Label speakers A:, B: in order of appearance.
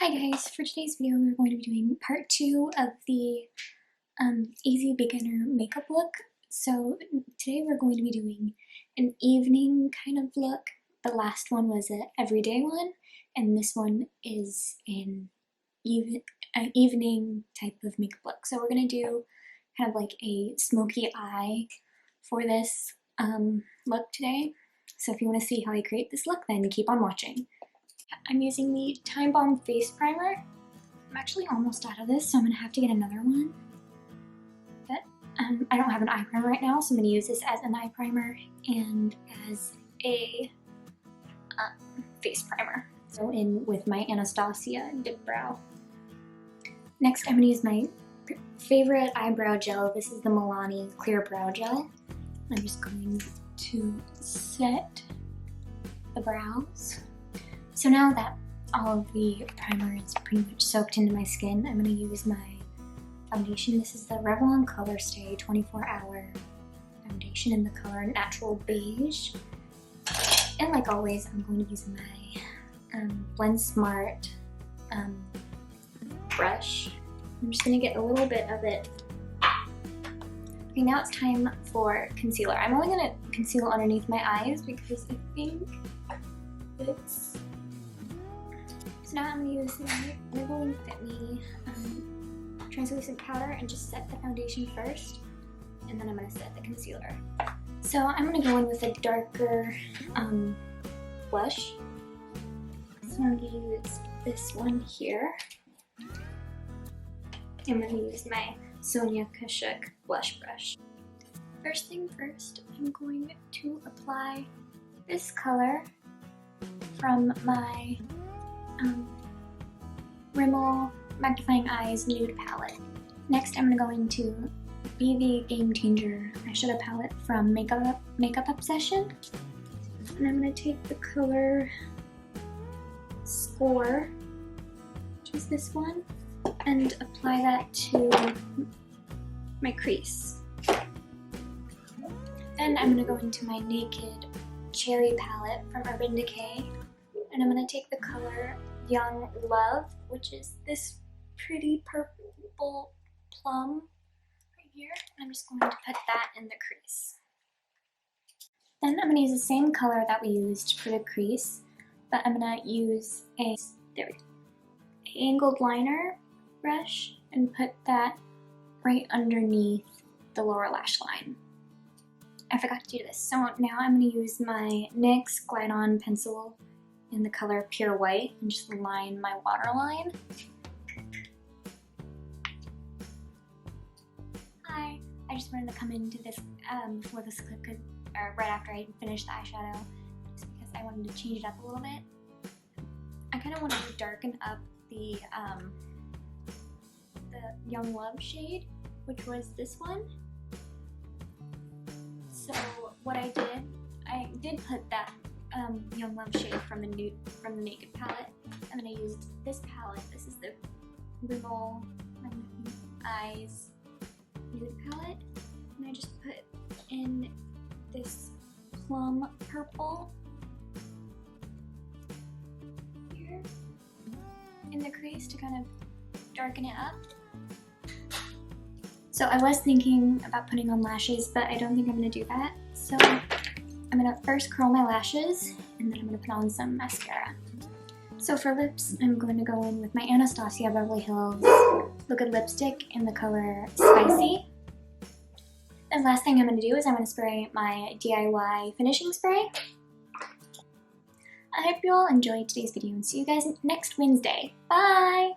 A: Hi guys, for today's video we're going to be doing part 2 of the easy beginner makeup look. So today we're going to be doing an evening kind of look. The last one was an everyday one, and this one is an evening type of makeup look. So we're going to do kind of like a smoky eye for this look today. So if you want to see how I create this look, then keep on watching. I'm using the Time Bomb Face Primer. I'm actually almost out of this, so I'm going to have to get another one. But I don't have an eye primer right now, so I'm going to use this as an eye primer and as a face primer. So in with my Anastasia Dip Brow. Next, I'm going to use my favorite eyebrow gel. This is the Milani Clear Brow Gel. I'm just going to set the brows. So now that all of the primer is pretty much soaked into my skin, I'm going to use my foundation. This is the Revlon Color Stay 24-Hour Foundation in the color Natural Beige. And like always, I'm going to use my Blend Smart brush. I'm just going to get a little bit of it. Okay, now it's time for concealer. I'm only going to conceal underneath my eyes because I think it's... So now I'm going to use my Maybelline Fit Me translucent powder and just set the foundation first, and then I'm going to set the concealer. So I'm going to go in with a darker blush. So I'm going to use this one here. I'm going to use my Sonia Kashuk blush brush. First thing first, I'm going to apply this color from my Rimmel Magnifying Eyes Nude Palette. Next, I'm going to go into BV Game Changer eyeshadow palette from Makeup Obsession. And I'm going to take the color Score, which is this one, and apply that to my crease. Then I'm going to go into my Naked Cherry palette from Urban Decay, and I'm going to take the color Young Love, which is this pretty purple plum right here, and I'm just going to put that in the crease. Then I'm going to use the same color that we used for the crease, but I'm going to use a angled liner brush and put that right underneath the lower lash line. I forgot to do this, so now I'm going to use my NYX Glide On pencil in the color Pure White and just line my waterline. Hi, I just wanted to come into this before this clip, or right after I finished the eyeshadow, just because I wanted to change it up a little bit. I kind of wanted to darken up the Young Love shade, which was this one. So what I did put that Young Love shade from the Naked palette. I'm going to use this palette. This is the Rimmel Eyes Nude palette, and I just put in this plum purple here in the crease to kind of darken it up. So I was thinking about putting on lashes, but I don't think I'm going to do that. So I'm going to first curl my lashes, and then I'm going to put on some mascara. So for lips, I'm going to go in with my Anastasia Beverly Hills Liquid Lipstick in the color Spicy. And last thing I'm going to do is I'm going to spray my DIY finishing spray. I hope you all enjoyed today's video, and see you guys next Wednesday. Bye!